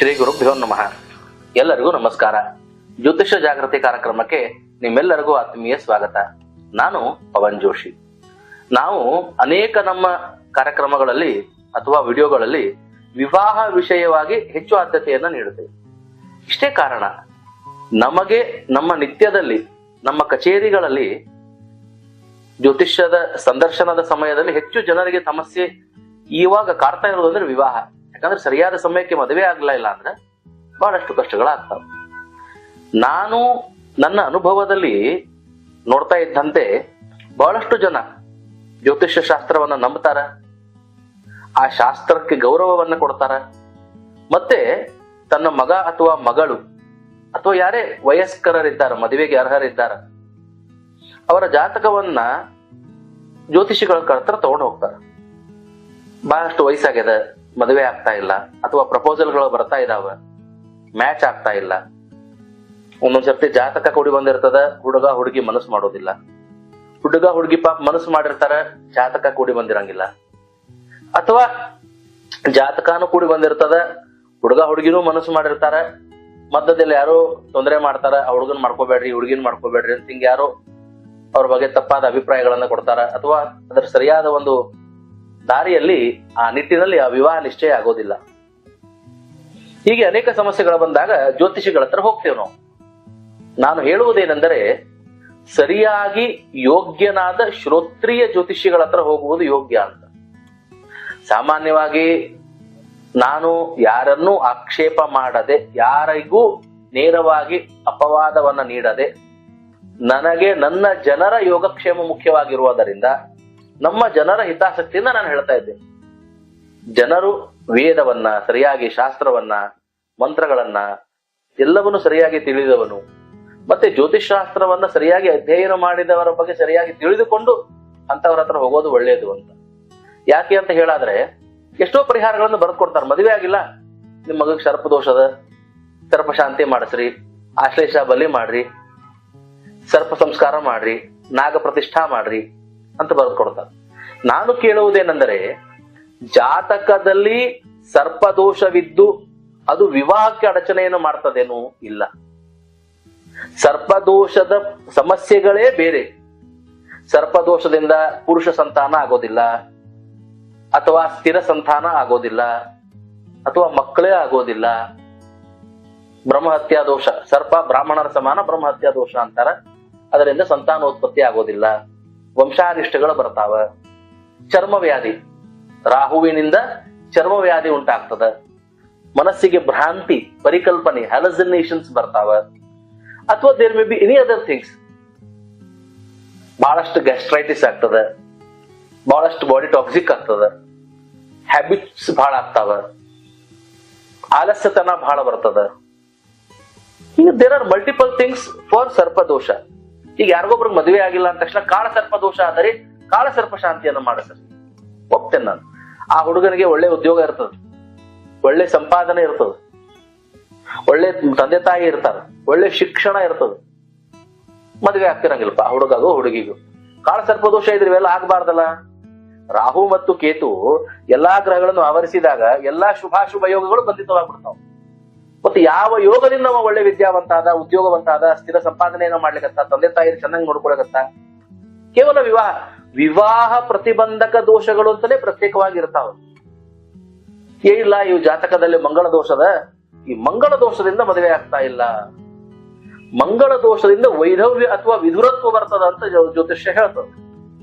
ಶ್ರೀ ಗುರುಭ್ಯೋ ನಮಃ. ಎಲ್ಲರಿಗೂ ನಮಸ್ಕಾರ. ಜ್ಯೋತಿಷ್ಯ ಜಾಗೃತಿ ಕಾರ್ಯಕ್ರಮಕ್ಕೆ ನಿಮ್ಮೆಲ್ಲರಿಗೂ ಆತ್ಮೀಯ ಸ್ವಾಗತ. ನಾನು ಪವನ್ ಜೋಶಿ. ನಾವು ಅನೇಕ ನಮ್ಮ ಕಾರ್ಯಕ್ರಮಗಳಲ್ಲಿ ಅಥವಾ ವಿಡಿಯೋಗಳಲ್ಲಿ ವಿವಾಹ ವಿಷಯವಾಗಿ ಹೆಚ್ಚು ಆದ್ಯತೆಯನ್ನ ನೀಡುತ್ತೇವೆ. ಇಷ್ಟೇ ಕಾರಣ, ನಮಗೆ ನಮ್ಮ ನಿತ್ಯದಲ್ಲಿ ನಮ್ಮ ಕಚೇರಿಗಳಲ್ಲಿ ಜ್ಯೋತಿಷ್ಯದ ಸಂದರ್ಶನದ ಸಮಯದಲ್ಲಿ ಹೆಚ್ಚು ಜನರಿಗೆ ಸಮಸ್ಯೆ ಇವಾಗ ಕಾಡ್ತಾ ಇರೋದು ಅಂದ್ರೆ ವಿವಾಹ. ಯಾಕಂದ್ರೆ ಸರಿಯಾದ ಸಮಯಕ್ಕೆ ಮದುವೆ ಆಗ್ಲಿಲ್ಲ ಇಲ್ಲ ಅಂದ್ರೆ ಬಹಳಷ್ಟು ಕಷ್ಟಗಳಾಗ್ತವೆ. ನಾನು ನನ್ನ ಅನುಭವದಲ್ಲಿ ನೋಡ್ತಾ ಇದ್ದಂತೆ ಬಹಳಷ್ಟು ಜನ ಜ್ಯೋತಿಷ್ಯ ಶಾಸ್ತ್ರವನ್ನ ನಂಬ್ತಾರ, ಆ ಶಾಸ್ತ್ರಕ್ಕೆ ಗೌರವವನ್ನ ಕೊಡ್ತಾರ, ಮತ್ತೆ ತನ್ನ ಮಗ ಅಥವಾ ಮಗಳು ಅಥವಾ ಯಾರೇ ವಯಸ್ಕರಿದ್ದಾರೆ, ಮದುವೆಗೆ ಅರ್ಹರಿದ್ದಾರೆ, ಅವರ ಜಾತಕವನ್ನ ಜ್ಯೋತಿಷಿಗಳ ಹತ್ರ ತಗೊಂಡು ಹೋಗ್ತಾರೆ. ಬಹಳಷ್ಟು ವಯಸ್ಸಾಗ್ಯದ, ಮದುವೆ ಆಗ್ತಾ ಇಲ್ಲ, ಅಥವಾ ಪ್ರಪೋಸಲ್ಗಳು ಬರ್ತಾ ಇದಾವ, ಮ್ಯಾಚ್ ಆಗ್ತಾ ಇಲ್ಲ. ಒಂದೊಂದ್ಸರ್ತಿ ಜಾತಕ ಕೂಡಿ ಬಂದಿರ್ತದ, ಹುಡುಗ ಹುಡುಗಿ ಮನಸ್ಸು ಮಾಡೋದಿಲ್ಲ. ಹುಡುಗ ಹುಡುಗಿ ಪಾಪ ಮನಸ್ಸು ಮಾಡಿರ್ತಾರ, ಜಾತಕ ಕೂಡಿ ಬಂದಿರಂಗಿಲ್ಲ. ಅಥವಾ ಜಾತಕನೂ ಕೂಡಿ ಬಂದಿರ್ತದ, ಹುಡುಗ ಹುಡುಗಿನೂ ಮನಸ್ಸು ಮಾಡಿರ್ತಾರ, ಮಧ್ಯದಲ್ಲಿ ಯಾರೋ ತೊಂದರೆ ಮಾಡ್ತಾರ, ಆ ಹುಡುಗನ್ ಮಾಡ್ಕೋಬೇಡ್ರಿ, ಹುಡುಗಿನ ಮಾಡ್ಕೋಬೇಡ್ರಿ ಅಂತ ಹಿಂಗ ಯಾರೋ ಅವ್ರ ಬಗ್ಗೆ ತಪ್ಪಾದ ಅಭಿಪ್ರಾಯಗಳನ್ನ ಕೊಡ್ತಾರ, ಅಥವಾ ಅದರ ಸರಿಯಾದ ಒಂದು ದಾರಿಯಲ್ಲಿ ಆ ನಿಟ್ಟಿನಲ್ಲಿ ಆ ವಿವಾಹ ನಿಶ್ಚಯ ಆಗೋದಿಲ್ಲ. ಹೀಗೆ ಅನೇಕ ಸಮಸ್ಯೆಗಳು ಬಂದಾಗ ಜ್ಯೋತಿಷಿಗಳ ಹತ್ರ ಹೋಗ್ತೇವೆ ನಾವು. ನಾನು ಹೇಳುವುದೇನೆಂದರೆ, ಸರಿಯಾಗಿ ಯೋಗ್ಯನಾದ ಶ್ರೋತ್ರಿಯ ಜ್ಯೋತಿಷಿಗಳ ಹತ್ರ ಹೋಗುವುದು ಯೋಗ್ಯ ಅಂತ. ಸಾಮಾನ್ಯವಾಗಿ ನಾನು ಯಾರನ್ನೂ ಆಕ್ಷೇಪ ಮಾಡದೆ, ಯಾರಿಗೂ ನೇರವಾಗಿ ಅಪವಾದವನ್ನ ನೀಡದೆ, ನನಗೆ ನನ್ನ ಜನರ ಯೋಗಕ್ಷೇಮ ಮುಖ್ಯವಾಗಿರುವುದರಿಂದ ನಮ್ಮ ಜನರ ಹಿತಾಸಕ್ತಿಯಿಂದ ನಾನು ಹೇಳ್ತಾ ಇದ್ದೇನೆ. ಜನರು ವೇದವನ್ನ ಸರಿಯಾಗಿ, ಶಾಸ್ತ್ರವನ್ನ, ಮಂತ್ರಗಳನ್ನ ಎಲ್ಲವನ್ನು ಸರಿಯಾಗಿ ತಿಳಿದವನು, ಮತ್ತೆ ಜ್ಯೋತಿಷ್ ಶಾಸ್ತ್ರವನ್ನ ಸರಿಯಾಗಿ ಅಧ್ಯಯನ ಮಾಡಿದವರ ಬಗ್ಗೆ ಸರಿಯಾಗಿ ತಿಳಿದುಕೊಂಡು ಅಂತವರ ಹತ್ರ ಹೋಗೋದು ಒಳ್ಳೆಯದು ಅಂತ. ಯಾಕೆ ಅಂತ ಹೇಳಾದ್ರೆ, ಎಷ್ಟೋ ಪರಿಹಾರಗಳನ್ನು ಬರೆದುಕೊಡ್ತಾರೆ. ಮದುವೆ ಆಗಿಲ್ಲ, ನಿಮ್ಮ ಮಗಗೆ ಸರ್ಪದೋಷದ, ಸರ್ಪ ಶಾಂತಿ ಮಾಡಿಸ್ರಿ, ಆಶ್ಲೇಷ ಬಲಿ ಮಾಡ್ರಿ, ಸರ್ಪ ಸಂಸ್ಕಾರ ಮಾಡ್ರಿ, ನಾಗ ಪ್ರತಿಷ್ಠಾ ಮಾಡ್ರಿ ಅಂತ ಬರೆದು ಕೊಡ್ತಾರೆ. ನಾನು ಕೇಳುವುದೇನೆಂದರೆ, ಜಾತಕದಲ್ಲಿ ಸರ್ಪದೋಷವಿದ್ದು ಅದು ವಿವಾಹಕ್ಕೆ ಅಡಚಣೆಯನ್ನು ಮಾಡ್ತದೇನೋ ಇಲ್ಲ. ಸರ್ಪದೋಷದ ಸಮಸ್ಯೆಗಳೇ ಬೇರೆ. ಸರ್ಪದೋಷದಿಂದ ಪುರುಷ ಸಂತಾನ ಆಗೋದಿಲ್ಲ, ಅಥವಾ ಸ್ಥಿರ ಸಂತಾನ ಆಗೋದಿಲ್ಲ, ಅಥವಾ ಮಕ್ಕಳೇ ಆಗೋದಿಲ್ಲ. ಬ್ರಹ್ಮಹತ್ಯಾ ದೋಷ, ಸರ್ಪ ಬ್ರಾಹ್ಮಣರ ಸಮಾನ ಬ್ರಹ್ಮಹತ್ಯಾ ದೋಷ ಅಂತಾರ, ಅದರಿಂದ ಸಂತಾನೋತ್ಪತ್ತಿ ಆಗೋದಿಲ್ಲ, ವಂಶಾರಿಷ್ಟಗಳು ಬರ್ತಾವ. ಚರ್ಮವ್ಯಾಧಿ, ರಾಹುವಿನಿಂದ ಚರ್ಮವ್ಯಾಧಿ ಉಂಟಾಗ್ತದ. ಮನಸ್ಸಿಗೆ ಭ್ರಾಂತಿ, ಪರಿಕಲ್ಪನೆ, ಹ್ಯಾಲುಸಿನೇಷನ್ಸ್ ಬರ್ತಾವ. ಅಥವಾ there may be any other things. ಬಹಳಷ್ಟು ಗ್ಯಾಸ್ಟ್ರೈಟಿಸ್ ಆಗ್ತದ, ಬಹಳಷ್ಟು ಬಾಡಿ ಟಾಕ್ಸಿಕ್ ಆಗ್ತದ, ಹ್ಯಾಬಿಟ್ಸ್ ಬಹಳ ಆಗ್ತಾವ, ಆಲಸ್ಯತನ ಬಹಳ ಬರ್ತದ. ಈಗ there are multiple things for ಸರ್ಪದೋಷ. ಈಗ ಯಾರಿಗೊಬ್ರಿಗೆ ಮದುವೆ ಆಗಿಲ್ಲ ಅಂದ ತಕ್ಷಣ ಕಾಳ ಸರ್ಪದೋಷ ಆದರೆ ಕಾಳ ಸರ್ಪ ಶಾಂತಿಯನ್ನು ಮಾಡಿಸ್ರಿ, ಒಪ್ತೇನೆ ನಾನು. ಆ ಹುಡುಗನಿಗೆ ಒಳ್ಳೆ ಉದ್ಯೋಗ ಇರ್ತದ, ಒಳ್ಳೆ ಸಂಪಾದನೆ ಇರ್ತದ, ಒಳ್ಳೆ ತಂದೆ ತಾಯಿ ಇರ್ತಾರ, ಒಳ್ಳೆ ಶಿಕ್ಷಣ ಇರ್ತದ, ಮದುವೆ ಆಗ್ತಿರಂಗಿಲ್ಲಪ್ಪ ಹುಡುಗಗೂ ಹುಡುಗಿಗೂ. ಕಾಳ ಸರ್ಪದೋಷ ಇದ್ರೆ ಇವೆಲ್ಲ ಆಗ್ಬಾರ್ದಲ್ಲ. ರಾಹು ಮತ್ತು ಕೇತು ಎಲ್ಲಾ ಗ್ರಹಗಳನ್ನು ಆವರಿಸಿದಾಗ ಎಲ್ಲಾ ಶುಭಾಶುಭ ಯೋಗಗಳು ಬಂಧಿತವಾಗ್ಬಿಡ್ತಾವ. ಮತ್ತೆ ಯಾವ ಯೋಗದಿಂದ ಅವ ಒಳ್ಳೆ ವಿದ್ಯಾವಂತ ಆದ, ಉದ್ಯೋಗವಂತ ಆದ, ಸ್ಥಿರ ಸಂಪಾದನೆಯನ್ನ ಮಾಡ್ಲಿಕ್ಕತ್ತ, ತಂದೆ ತಾಯಿ ಚೆನ್ನಾಗಿ ನೋಡ್ಕೊಳಕತ್ತ. ಕೇವಲ ವಿವಾಹ ಪ್ರತಿಬಂಧಕ ದೋಷಗಳು ಅಂತಾನೆ ಪ್ರತ್ಯೇಕವಾಗಿ ಇರ್ತಾವ. ಇಲ್ಲ ಇವು ಜಾತಕದಲ್ಲಿ ಮಂಗಳ ದೋಷದ, ಈ ಮಂಗಳ ದೋಷದಿಂದ ಮದುವೆ ಆಗ್ತಾ ಇಲ್ಲ, ಮಂಗಳ ದೋಷದಿಂದ ವೈಧವ್ಯ ಅಥವಾ ವಿಧುರತ್ವ ಬರ್ತದ ಅಂತ ಜ್ಯೋತಿಷ್ಯ ಹೇಳ್ತದ.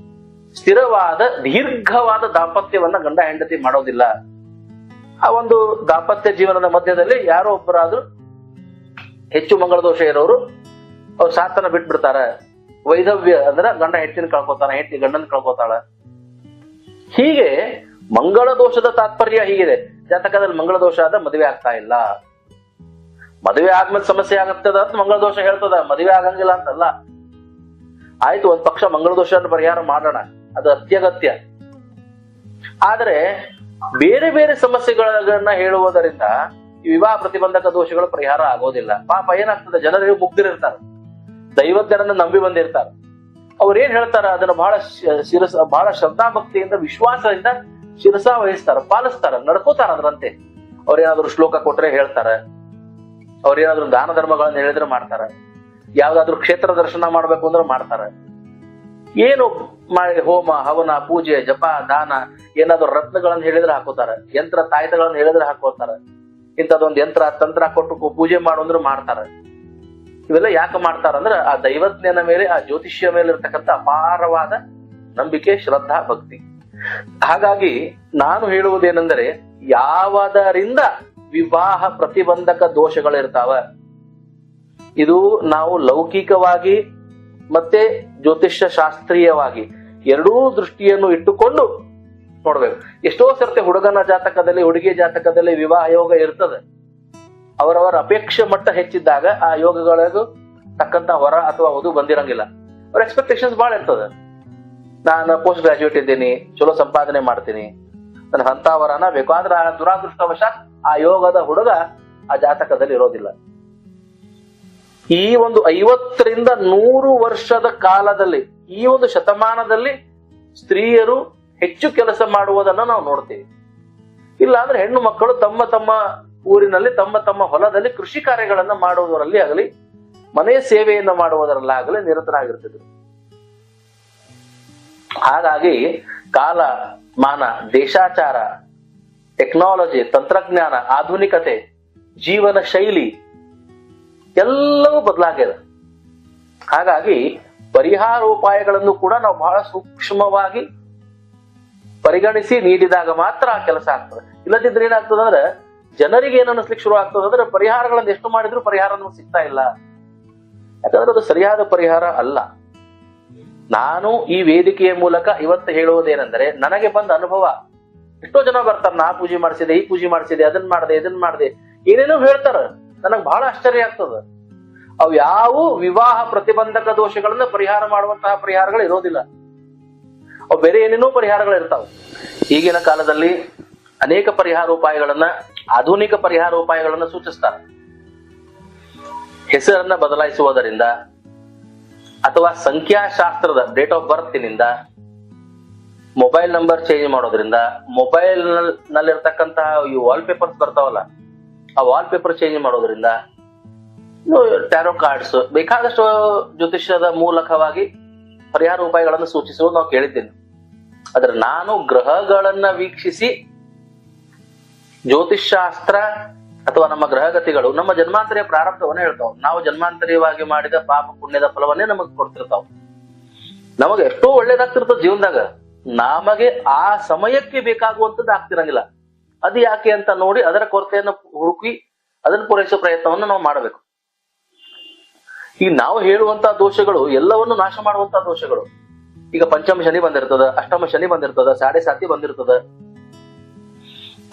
ಸ್ಥಿರವಾದ ದೀರ್ಘವಾದ ದಾಂಪತ್ಯವನ್ನ ಗಂಡ ಹೆಂಡತಿ ಮಾಡೋದಿಲ್ಲ. ಆ ಒಂದು ದಾಂಪತ್ಯ ಜೀವನದ ಮಧ್ಯದಲ್ಲಿ ಯಾರೋ ಒಬ್ಬರಾದ್ರೂ ಹೆಚ್ಚು ಮಂಗಳ ದೋಷ ಇರೋರು ಅವ್ರು ಸಾತನ ಬಿಟ್ಬಿಡ್ತಾರ. ವೈಧವ್ಯ ಅಂದ್ರೆ ಗಂಡ ಹೆಂಡತಿನ ಕಳ್ಕೊತಾನ, ಹೆಂಡತಿ ಗಂಡನ ಕಳ್ಕೊತಾಳ. ಹೀಗೆ ಮಂಗಳ ದೋಷದ ತಾತ್ಪರ್ಯ ಹೀಗಿದೆ. ಜಾತಕದಲ್ಲಿ ಮಂಗಳ ದೋಷ ಆದ ಮದುವೆ ಆಗ್ತಾ ಇಲ್ಲ, ಮದುವೆ ಆದ್ಮೇಲೆ ಸಮಸ್ಯೆ ಆಗತ್ತದ ಅಂತ ಮಂಗಳ ದೋಷ ಹೇಳ್ತದ, ಮದುವೆ ಆಗಂಗಿಲ್ಲ ಅಂತಲ್ಲ. ಆಯ್ತು, ಒಂದ್ ಪಕ್ಷ ಮಂಗಳ ದೋಷ ಪರಿಹಾರ ಮಾಡೋಣ, ಅದು ಅತ್ಯಗತ್ಯ. ಆದ್ರೆ ಬೇರೆ ಬೇರೆ ಸಮಸ್ಯೆಗಳನ್ನ ಹೇಳುವುದರಿಂದ ವಿವಾಹ ಪ್ರತಿಬಂಧಕ ದೋಷಗಳು ಪರಿಹಾರ ಆಗೋದಿಲ್ಲ. ಪಾಪ ಏನಾಗ್ತದೆ, ಜನರಿಗೆ ಮುಗ್ದಿರ್ತಾರೆ, ದೈವಜ್ಞರನ್ನ ನಂಬಿ ಬಂದಿರ್ತಾರೆ. ಅವ್ರು ಏನ್ ಹೇಳ್ತಾರ ಅದನ್ನ ಬಹಳ ಶ್ರದ್ಧಾ ಭಕ್ತಿಯಿಂದ, ವಿಶ್ವಾಸದಿಂದ ಶಿರಸ ವಹಿಸ್ತಾರ, ಪಾಲಿಸ್ತಾರ, ನಡ್ಕೋತಾರ ಅದರಂತೆ. ಅವ್ರೇನಾದ್ರು ಶ್ಲೋಕ ಕೊಟ್ರೆ ಹೇಳ್ತಾರೆ, ಅವ್ರೇನಾದ್ರು ದಾನ ಧರ್ಮಗಳನ್ನ ಹೇಳಿದ್ರೆ ಮಾಡ್ತಾರೆ, ಯಾವ್ದಾದ್ರು ಕ್ಷೇತ್ರ ದರ್ಶನ ಮಾಡ್ಬೇಕು ಅಂದ್ರೆ ಮಾಡ್ತಾರೆ. ಏನು ಮಾಡಿ ಹೋಮ ಹವನ ಪೂಜೆ ಜಪ ದಾನ, ಏನಾದ್ರು ರತ್ನಗಳನ್ನ ಹೇಳಿದ್ರೆ ಹಾಕೋತಾರೆ, ಯಂತ್ರ ತಾಯ್ತಗಳನ್ನ ಹೇಳಿದ್ರೆ ಹಾಕೋತಾರೆ, ಇಂಥದೊಂದು ಯಂತ್ರ ತಂತ್ರ ಕೊಟ್ಟು ಪೂಜೆ ಮಾಡು ಅಂದ್ರೆ ಮಾಡ್ತಾರೆ. ಇವೆಲ್ಲ ಯಾಕೆ ಮಾಡ್ತಾರಂದ್ರೆ ಆ ದೈವಜ್ಞನ ಮೇಲೆ, ಆ ಜ್ಯೋತಿಷ್ಯ ಮೇಲೆ ಇರ್ತಕ್ಕಂಥ ಅಪಾರವಾದ ನಂಬಿಕೆ, ಶ್ರದ್ಧಾ, ಭಕ್ತಿ. ಹಾಗಾಗಿ ನಾನು ಹೇಳುವುದೇನೆಂದರೆ, ಯಾವದರಿಂದ ವಿವಾಹ ಪ್ರತಿಬಂಧಕ ದೋಷಗಳಿರ್ತಾವ, ಇದು ನಾವು ಲೌಕಿಕವಾಗಿ ಮತ್ತೆ ಜ್ಯೋತಿಷ್ಯ ಶಾಸ್ತ್ರೀಯವಾಗಿ ಎರಡೂ ದೃಷ್ಟಿಯನ್ನು ಇಟ್ಟುಕೊಂಡು ನೋಡ್ಬೇಕು. ಎಷ್ಟೋ ಸರ್ತಿ ಹುಡುಗನ ಜಾತಕದಲ್ಲಿ ಹುಡುಗಿಯ ಜಾತಕದಲ್ಲಿ ವಿವಾಹ ಯೋಗ ಇರ್ತದೆ. ಅವರವರ ಅಪೇಕ್ಷೆ ಮಟ್ಟ ಹೆಚ್ಚಿದ್ದಾಗ ಆ ಯೋಗಗಳಿಗೂ ತಕ್ಕಂತ ವರ ಅಥವಾ ವಧು ಬಂದಿರಂಗಿಲ್ಲ. ಅವ್ರ ಎಕ್ಸ್ಪೆಕ್ಟೇಷನ್ಸ್ ಬಹಳ ಇರ್ತದೆ. ನಾನು ಪೋಸ್ಟ್ ಗ್ರಾಜುಯೇಟ್ ಇದ್ದೀನಿ, ಚಲೋ ಸಂಪಾದನೆ ಮಾಡ್ತೀನಿ, ನನಗೆ ಅಂತ ವರನ ಬೇಕು. ಆದ್ರೆ ಆ ದುರಾದೃಷ್ಟವಶಾತ್ ಆ ಯೋಗದ ಹುಡುಗ ಆ ಜಾತಕದಲ್ಲಿ ಇರೋದಿಲ್ಲ. ಈ ಒಂದು 50ರಿಂದ 100 ವರ್ಷದ ಕಾಲದಲ್ಲಿ, ಈ ಒಂದು ಶತಮಾನದಲ್ಲಿ ಸ್ತ್ರೀಯರು ಹೆಚ್ಚು ಕೆಲಸ ಮಾಡುವುದನ್ನ ನಾವು ನೋಡ್ತೀವಿ. ಇಲ್ಲ ಅಂದ್ರೆ ಹೆಣ್ಣು ಮಕ್ಕಳು ತಮ್ಮ ತಮ್ಮ ಊರಿನಲ್ಲಿ ತಮ್ಮ ತಮ್ಮ ಹೊಲದಲ್ಲಿ ಕೃಷಿ ಕಾರ್ಯಗಳನ್ನ ಮಾಡುವುದರಲ್ಲಿ ಆಗಲಿ, ಮನೆ ಸೇವೆಯನ್ನು ಮಾಡುವುದರಲ್ಲಾಗಲಿ ನಿರತರಾಗಿರ್ತಿದ್ರು. ಹಾಗಾಗಿ ಕಾಲ ಮಾನ, ದೇಶಾಚಾರ, ಟೆಕ್ನಾಲಜಿ, ತಂತ್ರಜ್ಞಾನ, ಆಧುನಿಕತೆ, ಜೀವನ ಶೈಲಿ ಎಲ್ಲವೂ ಬದಲಾಗಿದೆ. ಹಾಗಾಗಿ ಪರಿಹಾರೋಪಾಯಗಳನ್ನು ಕೂಡ ನಾವು ಬಹಳ ಸೂಕ್ಷ್ಮವಾಗಿ ಪರಿಗಣಿಸಿ ನೀಡಿದಾಗ ಮಾತ್ರ ಆ ಕೆಲಸ ಆಗ್ತದೆ. ಇಲ್ಲದಿದ್ರೆ ಏನಾಗ್ತದೆ ಅಂದ್ರೆ ಜನರಿಗೆ ಏನು ಅನಿಸ್ಲಿಕ್ಕೆ ಶುರು ಆಗ್ತದೆ ಅಂದ್ರೆ ಪರಿಹಾರಗಳನ್ನು ಎಷ್ಟು ಮಾಡಿದ್ರು ಪರಿಹಾರ ನಮ್ಗೆ ಸಿಗ್ತಾ ಇಲ್ಲ. ಯಾಕಂದ್ರೆ ಅದು ಸರಿಯಾದ ಪರಿಹಾರ ಅಲ್ಲ. ನಾನು ಈ ವೇದಿಕೆಯ ಮೂಲಕ ಇವತ್ತು ಹೇಳುವುದೇನೆಂದರೆ, ನನಗೆ ಬಂದ ಅನುಭವ. ಎಷ್ಟೋ ಜನ ಬರ್ತಾರೆ, ನಾ ಪೂಜೆ ಮಾಡಿಸಿದೆ, ಈ ಪೂಜೆ ಮಾಡಿಸಿದೆ, ಅದನ್ನ ಮಾಡಿದೆ, ಇದನ್ನ ಮಾಡಿದೆ, ಏನೇನೋ ಹೇಳ್ತಾರ. ನನಗ್ ಬಹಳ ಆಶ್ಚರ್ಯ ಆಗ್ತದ. ಅವು ಯಾವ ವಿವಾಹ ಪ್ರತಿಬಂಧಕ ದೋಷಗಳನ್ನ ಪರಿಹಾರ ಮಾಡುವಂತಹ ಪರಿಹಾರಗಳು ಇರೋದಿಲ್ಲ. ಅವು ಬೇರೆ ಏನೇನೋ ಪರಿಹಾರಗಳು ಇರ್ತಾವ. ಈಗಿನ ಕಾಲದಲ್ಲಿ ಅನೇಕ ಪರಿಹಾರೋಪಾಯಗಳನ್ನ, ಆಧುನಿಕ ಪರಿಹಾರೋಪಾಯಗಳನ್ನ ಸೂಚಿಸ್ತಾರೆ. ಹೆಸರನ್ನ ಬದಲಾಯಿಸುವುದರಿಂದ ಅಥವಾ ಸಂಖ್ಯಾಶಾಸ್ತ್ರದ ಡೇಟ್ ಆಫ್ ಬರ್ತಿನಿಂದ, ಮೊಬೈಲ್ ನಂಬರ್ ಚೇಂಜ್ ಮಾಡೋದ್ರಿಂದ, ಮೊಬೈಲ್ ನಲ್ಲಿರ್ತಕ್ಕಂತಹ ಈ ವಾಲ್ ಪೇಪರ್ಸ್ ಬರ್ತಾವಲ್ಲ, ಆ ವಾಲ್ ಪೇಪರ್ ಚೇಂಜ್ ಮಾಡೋದ್ರಿಂದ, ಟ್ಯಾರೋ ಕಾರ್ಡ್ಸ್, ಬೇಕಾದಷ್ಟು ಜ್ಯೋತಿಷ್ಯದ ಮೂಲಕವಾಗಿ ಪರಿಹಾರ ಉಪಾಯಗಳನ್ನು ಸೂಚಿಸುವುದು ನಾವು ಕೇಳಿದ್ದೇನೆ. ಆದ್ರೆ ನಾನು ಗ್ರಹಗಳನ್ನ ವೀಕ್ಷಿಸಿ ಜ್ಯೋತಿಷ್ಶಾಸ್ತ್ರ ಅಥವಾ ನಮ್ಮ ಗ್ರಹಗತಿಗಳು ನಮ್ಮ ಜನ್ಮಾಂತರಿಯ ಪ್ರಾರಬ್ಧವನ್ನ ಹೇಳ್ತಾವ. ನಾವು ಜನ್ಮಾಂತರಿಯವಾಗಿ ಮಾಡಿದ ಪಾಪ ಪುಣ್ಯದ ಫಲವನ್ನೇ ನಮಗ್ ಕೊಡ್ತಿರ್ತಾವ. ನಮಗೆ ಎಷ್ಟೋ ಒಳ್ಳೇದಾಗ್ತಿರ್ತದ ಜೀವನದಾಗ, ನಮಗೆ ಆ ಸಮಯಕ್ಕೆ ಬೇಕಾಗುವಂತದ್ದು ಆಗ್ತಿರಂಗಿಲ್ಲ. ಅದು ಯಾಕೆ ಅಂತ ನೋಡಿ ಅದರ ಕೊರತೆಯನ್ನು ಹುಡುಕಿ ಅದನ್ನು ಪೂರೈಸೋ ಪ್ರಯತ್ನವನ್ನು ನಾವು ಮಾಡಬೇಕು. ಈಗ ನಾವು ಹೇಳುವಂತಹ ದೋಷಗಳು ಎಲ್ಲವನ್ನು ನಾಶ ಮಾಡುವಂತಹ ದೋಷಗಳು. ಈಗ ಪಂಚಮ ಶನಿ ಬಂದಿರ್ತದ, ಅಷ್ಟಮ ಶನಿ ಬಂದಿರ್ತದ, ಸಾಡೆ ಸಾತಿ ಬಂದಿರ್ತದ.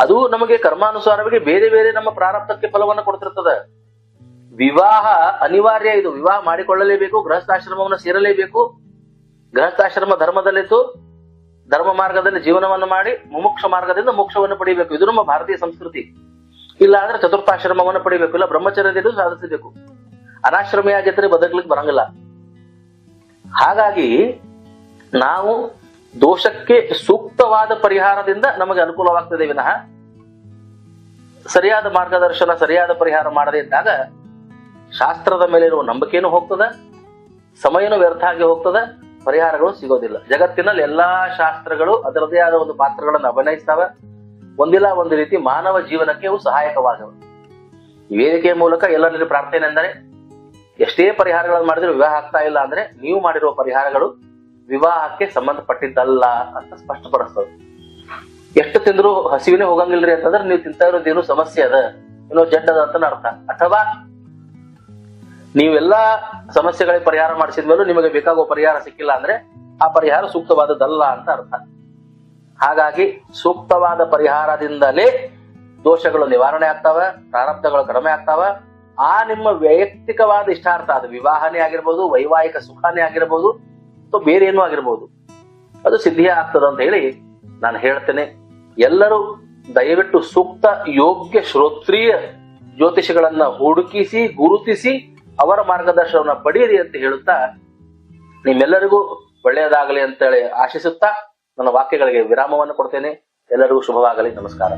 ಅದು ನಮಗೆ ಕರ್ಮಾನುಸಾರವಾಗಿ ಬೇರೆ ಬೇರೆ ನಮ್ಮ ಪ್ರಾರಬ್ಧಕ್ಕೆ ಫಲವನ್ನು ಕೊಡ್ತಿರ್ತದ. ವಿವಾಹ ಅನಿವಾರ್ಯ. ಇದು ವಿವಾಹ ಮಾಡಿಕೊಳ್ಳಲೇಬೇಕು, ಗೃಹಸ್ಥಾಶ್ರಮವನ್ನು ಸೇರಲೇಬೇಕು. ಗೃಹಸ್ಥಾಶ್ರಮ ಧರ್ಮದಲ್ಲಿತ್ತು, ಧರ್ಮ ಮಾರ್ಗದಲ್ಲಿ ಜೀವನವನ್ನು ಮಾಡಿ ಮುಮುಕ್ಷ ಮಾರ್ಗದಿಂದ ಮೋಕ್ಷವನ್ನು ಪಡಿಬೇಕು. ಇದು ನಮ್ಮ ಭಾರತೀಯ ಸಂಸ್ಕೃತಿ. ಇಲ್ಲ ಅಂದ್ರೆ ಚತುರ್ಥಾಶ್ರಮವನ್ನು ಪಡಿಬೇಕು, ಇಲ್ಲ ಬ್ರಹ್ಮಚರ್ಯದಿಂದ ಸಾಧಿಸಬೇಕು. ಅನಾಶ್ರಮಿಯಾಗಿದ್ರೆ ಬದುಕಲಿಕ್ಕೆ ಬರಂಗಿಲ್ಲ. ಹಾಗಾಗಿ ನಾವು ದೋಷಕ್ಕೆ ಸೂಕ್ತವಾದ ಪರಿಹಾರದಿಂದ ನಮಗೆ ಅನುಕೂಲವಾಗ್ತದೆ ವಿನಃ ಸರಿಯಾದ ಮಾರ್ಗದರ್ಶನ, ಸರಿಯಾದ ಪರಿಹಾರ ಮಾಡದೇ ಇದ್ದಾಗ ಶಾಸ್ತ್ರದ ಮೇಲೆ ಇರುವ ನಂಬಿಕೆನೂ ಹೋಗ್ತದೆ, ಸಮಯನೂ ವ್ಯರ್ಥ ಆಗಿ ಹೋಗ್ತದೆ, ಪರಿಹಾರಗಳು ಸಿಗೋದಿಲ್ಲ. ಜಗತ್ತಿನಲ್ಲಿ ಎಲ್ಲಾ ಶಾಸ್ತ್ರಗಳು ಅದರದೇ ಆದ ಒಂದು ಪಾತ್ರಗಳನ್ನು ಅಭಿನಯಿಸ್ತವೆ. ಒಂದಿಲ್ಲ ಒಂದು ರೀತಿ ಮಾನವ ಜೀವನಕ್ಕೆ ಅವು ಸಹಾಯಕವಾಗವೆ. ಈ ವೇದಿಕೆಯ ಮೂಲಕ ಎಲ್ಲರಲ್ಲಿ ಪ್ರಾರ್ಥನೆ ಎಂದರೆ, ಎಷ್ಟೇ ಪರಿಹಾರಗಳನ್ನು ಮಾಡಿದ್ರೆ ವಿವಾಹ ಆಗ್ತಾ ಇಲ್ಲ ಅಂದ್ರೆ ನೀವು ಮಾಡಿರುವ ಪರಿಹಾರಗಳು ವಿವಾಹಕ್ಕೆ ಸಂಬಂಧಪಟ್ಟಿದ್ದಲ್ಲ ಅಂತ ಸ್ಪಷ್ಟಪಡಿಸ್ತದೆ. ಎಷ್ಟು ತಿಂದ್ರು ಹಸಿವಿನೇ ಹೋಗಂಗಿಲ್ರಿ ಅಂತಂದ್ರೆ ನೀವು ತಿಂತಾ ಇರೋದೇನು ಸಮಸ್ಯೆ ಅದ, ಏನೋ ಜಡ್ ಅದ ಅಂತ ಅರ್ಥ. ಅಥವಾ ನೀವೆಲ್ಲಾ ಸಮಸ್ಯೆಗಳಿಗೆ ಪರಿಹಾರ ಮಾಡಿಸಿದ್ಮೇಲೂ ನಿಮಗೆ ಬೇಕಾಗುವ ಪರಿಹಾರ ಸಿಕ್ಕಿಲ್ಲ ಅಂದ್ರೆ ಆ ಪರಿಹಾರ ಸೂಕ್ತವಾದದ್ದಲ್ಲ ಅಂತ ಅರ್ಥ. ಹಾಗಾಗಿ ಸೂಕ್ತವಾದ ಪರಿಹಾರದಿಂದಲೇ ದೋಷಗಳು ನಿವಾರಣೆ ಆಗ್ತಾವ, ಪ್ರಾರಬ್ಧಗಳು ಕಡಿಮೆ ಆಗ್ತಾವ. ಆ ನಿಮ್ಮ ವೈಯಕ್ತಿಕವಾದ ಇಷ್ಟಾರ್ಥ, ಅದು ವಿವಾಹನೇ ಆಗಿರ್ಬೋದು, ವೈವಾಹಿಕ ಸುಖಾನೇ ಆಗಿರ್ಬೋದು, ಅಥವಾ ಬೇರೆ ಏನೂ ಆಗಿರ್ಬೋದು, ಅದು ಸಿದ್ಧಿಯೇ ಆಗ್ತದ ಅಂತ ಹೇಳಿ ನಾನು ಹೇಳ್ತೇನೆ. ಎಲ್ಲರೂ ದಯವಿಟ್ಟು ಸೂಕ್ತ ಯೋಗ್ಯ ಶ್ರೋತ್ರಿಯ ಜ್ಯೋತಿಷಿಗಳನ್ನ ಹುಡುಕಿಸಿ ಗುರುತಿಸಿ ಅವರ ಮಾರ್ಗದರ್ಶನವನ್ನ ಪಡೆಯಿರಿ ಅಂತ ಹೇಳುತ್ತಾ ನಿಮ್ಮೆಲ್ಲರಿಗೂ ಒಳ್ಳೆಯದಾಗಲಿ ಅಂತೇಳಿ ಆಶಿಸುತ್ತಾ ನನ್ನ ವಾಕ್ಯಗಳಿಗೆ ವಿರಾಮವನ್ನು ಕೊಡ್ತೇನೆ. ಎಲ್ಲರಿಗೂ ಶುಭವಾಗಲಿ. ನಮಸ್ಕಾರ.